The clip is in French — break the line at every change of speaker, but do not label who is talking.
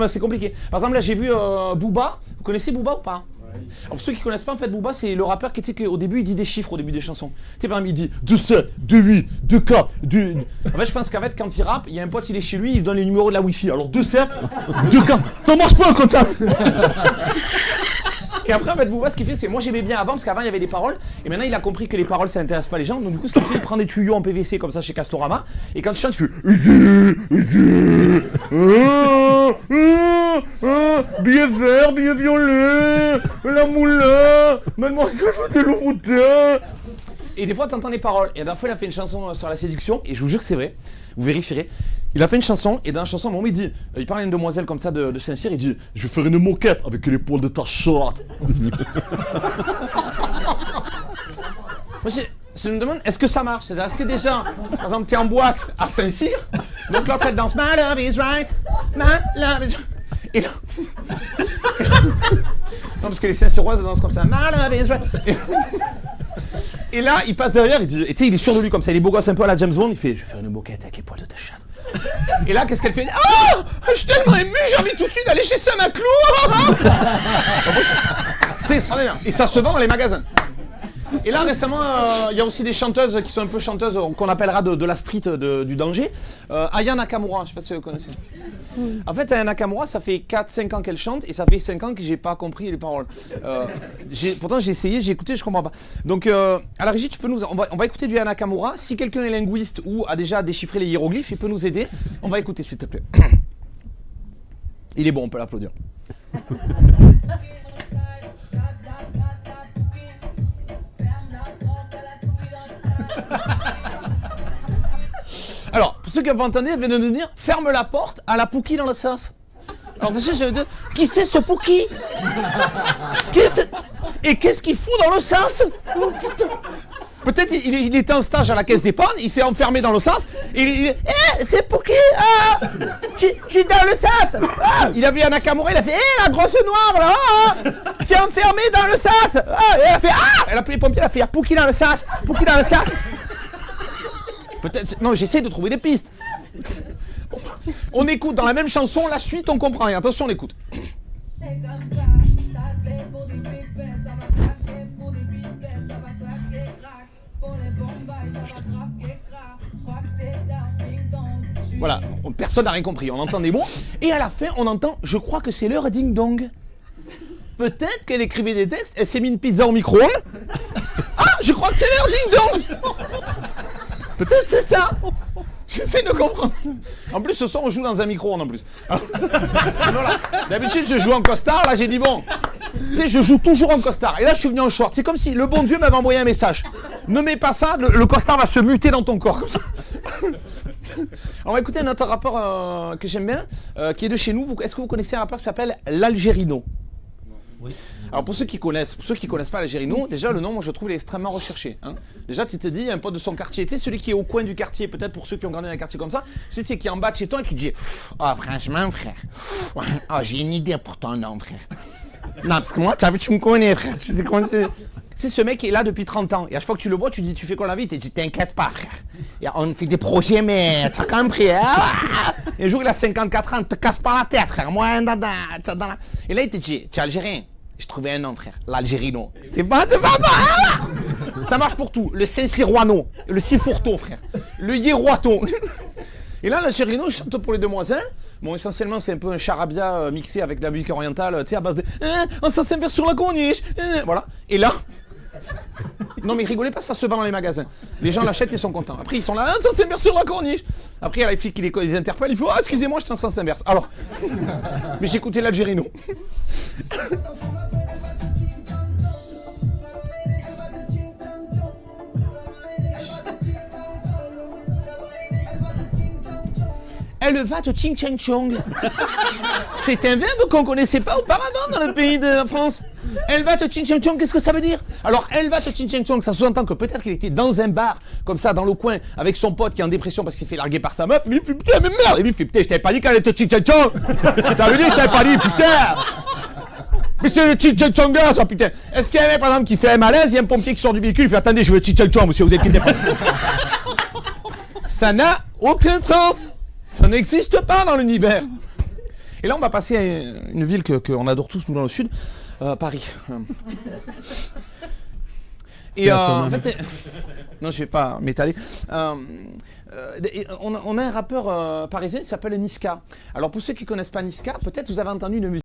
C'est compliqué. Par exemple, là, j'ai vu Booba. Vous connaissez Booba ou pas? Alors, pour ceux qui connaissent pas, en fait, Booba, c'est le rappeur qui, tu sais, qu'au début, il dit des chiffres au début des chansons. Tu sais, par exemple, il dit 2-7, 2-8, 2-4, 2... En fait, je pense qu'en fait, quand il rappe, il y a un pote, il est chez lui, il lui donne les numéros de la Wi-Fi. Alors, 2-7, 2-4, ça marche pas, comptable. Et après, en fait, Booba, ce qu'il fait, c'est... Moi, j'aimais bien avant, parce qu'avant, il y avait des paroles. Et maintenant, il a compris que les paroles, ça intéresse pas les gens. Donc, du coup, ce qu'il fait, il prend des tuyaux en PVC, comme ça, chez Castorama. Et quand tu chantes, tu fais... billet vert, billet violet, la moulin, mademoiselle, je veux de l'eau moutard. Et des fois, t'entends les paroles. Et la dernière fois, il a fait une chanson sur la séduction, et je vous jure que c'est vrai, vous vérifierez. Il a fait une chanson, et dans la chanson, à un moment, il parle à une demoiselle comme ça de Saint-Cyr, il dit « Je vais faire une moquette avec l'épaule de ta chatte. » Moi, je me demande, est-ce que ça marche? C'est-à-dire, est-ce que déjà, par exemple, t'es en boîte à Saint-Cyr, donc l'autre, elle danse « My love is right, my love is right. » Et là... Non, parce que les Saint-Cyroises dansent comme ça. My love is right. Et là, il passe derrière, il dit... Et tu sais, il est sûr de lui comme ça, il est beau gosse un peu à la James Bond, il fait « Je vais faire une moquette avec les poils de ta chatte. » Et là, qu'est-ce qu'elle fait? Ah, je suis tellement ému, j'ai envie tout de suite d'aller chez Saint-Maclou. C'est extraordinaire. Et ça se vend dans les magasins. Et là, récemment, il y a aussi des chanteuses qui sont un peu chanteuses, qu'on appellera de la street du danger. Aya Nakamura, je ne sais pas si vous connaissez. En fait, Aya Nakamura, ça fait 4-5 ans qu'elle chante, et ça fait 5 ans que j'ai pas compris les paroles. Pourtant, j'ai essayé, j'ai écouté, je comprends pas. Donc, à la régie, tu peux nous... On va écouter du Aya Nakamura. Si quelqu'un est linguiste ou a déjà déchiffré les hiéroglyphes, il peut nous aider. On va écouter, s'il te plaît. Il est bon, on peut l'applaudir. Alors, pour ceux qui n'ont pas entendu, elle vient de nous dire « Ferme la porte à la Pouki dans le sas ». Alors déjà, je vais dire « Qui c'est ce Pouki ?» Et qu'est-ce qu'il fout dans le sas? Oh, putain. Peut-être il était en stage à la caisse d'épargne, il s'est enfermé dans le sas, et il dit « c'est Pouki, ah, tu es dans le sas, ah. » Il a vu un Nakamura, il a fait « la grosse noire là, ah, tu es enfermé dans le sas, ah. » Et elle a fait « ah !» Elle a appelé les pompiers, elle a fait « Pouki dans le sas, Pouki dans le sas !» Peut-être... Non, j'essaie de trouver des pistes. On écoute dans la même chanson, la suite on comprend. Et attention, on écoute. Voilà, personne n'a rien compris. On entend des mots. Et à la fin, on entend « Je crois que c'est l'heure ding-dong ». Peut-être qu'elle écrivait des textes, elle s'est mis une pizza au micro-ondes. Ah, je crois que c'est l'heure ding-dong. Peut-être c'est ça. J'essaie de comprendre. En plus, ce soir, on joue dans un micro-ondes en plus. Voilà. D'habitude, je joue en costard. Là, j'ai dit bon. Tu sais, je joue toujours en costard. Et là, je suis venu en short. C'est comme si le bon Dieu m'avait envoyé un message. Ne mets pas ça, le costard va se muter dans ton corps. Comme ça. On va écouter un autre rappeur que j'aime bien, qui est de chez nous. Est-ce que vous connaissez un rappeur qui s'appelle l'Algérino? Oui. Alors pour ceux qui connaissent pas l'Algérino, déjà le nom, moi je trouve il est extrêmement recherché. Hein. Déjà tu te dis, il y a un pote de son quartier, tu sais celui qui est au coin du quartier, peut-être pour ceux qui ont grandi dans un quartier comme ça, celui qui est en bas de chez toi et qui dit « Ah franchement frère, j'ai une idée pour ton nom frère. Non parce que moi tu me connais frère, tu sais comment c'est ce mec qui est là depuis 30 ans et à chaque fois que tu le vois tu dis tu fais quoi la vie, tu dis t'inquiète pas frère. Et on fait des projets mais tu as compris. Hein. Et un jour il a 54 ans, te casse pas la tête frère, moi et là il te dit tu es algérien. J'ai trouvé un nom, frère. L'Algérino. C'est pas ah. Ça marche pour tout. Le Saint-Cyroano, le Sifourto, frère. Le Hiéroato. Et là, l'Algérino, il chante pour les demoiselles. Bon, essentiellement, c'est un peu un charabia mixé avec de la musique orientale, tu sais, à base de on s'en sert sur la corniche. Voilà. Et là... Non, mais rigolez pas, ça se vend dans les magasins. Les gens l'achètent et sont contents. Après, ils sont là, on s'en sert sur la corniche. Après, il y a la fille qui les interpelle, il faut ah, excusez-moi, je suis en sens inverse. Alors, mais j'écoutais l'Algérino. Elle va te ching chang chong. C'est un verbe qu'on connaissait pas auparavant dans le pays de France. Elle va te ching chang chong, qu'est-ce que ça veut dire? Alors, elle va te ching chang chong, ça sous-entend que peut-être qu'il était dans un bar, comme ça, dans le coin, avec son pote qui est en dépression parce qu'il s'est fait larguer par sa meuf. Mais il fait putain, mais merde! Et lui il fait putain, je t'avais pas dit qu'elle allait te ching chang chong! T'avais dit, je t'avais pas dit, putain! Mais c'est le ching chang chong là, ça putain! Est-ce qu'il y a un mec par exemple qui fait un malaise, il y a un pompier qui sort du véhicule, il fait attendez, je veux ching chang chong, monsieur, vous inquiétez pas. Ça n'a aucun sens! Ça n'existe pas dans l'univers. Et là, on va passer à une ville qu'on adore tous, nous, dans le sud, Paris. Et en fait, non, je vais pas m'étaler. On a un rappeur parisien qui s'appelle Niska. Alors, pour ceux qui connaissent pas Niska, peut-être vous avez entendu une musique.